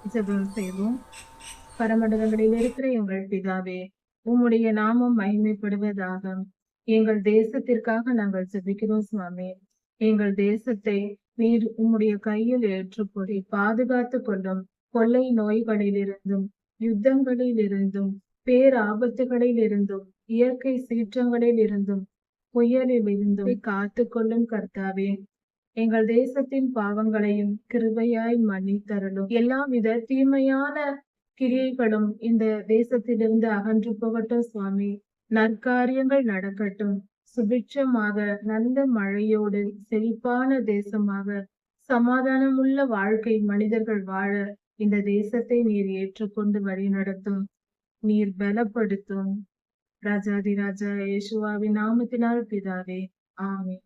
ஜெபம் செய்வோம். பரமண்டலங்களில் இருக்கிற எங்கள் பிதாவே, உம்முடைய நாமம் மகிமைப்படுவதாக. எங்கள் தேசத்திற்காக நாங்கள் ஜெபிக்கிறோம் சுவாமி. எங்கள் தேசத்தை நீர் உம்முடைய கையில் ஏற்றுக்கொடி பாதுகாத்து கொள்ளும். கொள்ளை நோய்களிலிருந்தும், யுத்தங்களிலிருந்தும், பேராபத்துகளிலிருந்தும், இயற்கை சீற்றங்களிலிருந்தும், புயலிலிருந்தும் காத்து கொள்ளும் கர்த்தாவே. எங்கள் தேசத்தின் பாவங்களையும் கிருபையாய் மன்னித்தருளும். எல்லாவித தீமையான கிரியைகளும் இந்த தேசத்திலிருந்து அகன்று போகட்டும் சுவாமி. நற்காரியங்கள் நடக்கட்டும். சுபிட்சமாக நல்ல மழையோடு செழிப்பான தேசமாக சமாதானமுள்ள வாழ்க்கை மனிதர்கள் வாழ இந்த தேசத்தை நீர் ஏற்றுக்கொண்டு வழி நடத்தும். நீர் பலப்படுத்தும். ராஜாதி ராஜா இயேசுவாவின் நாமத்தினால் பிதாவே, ஆமென்.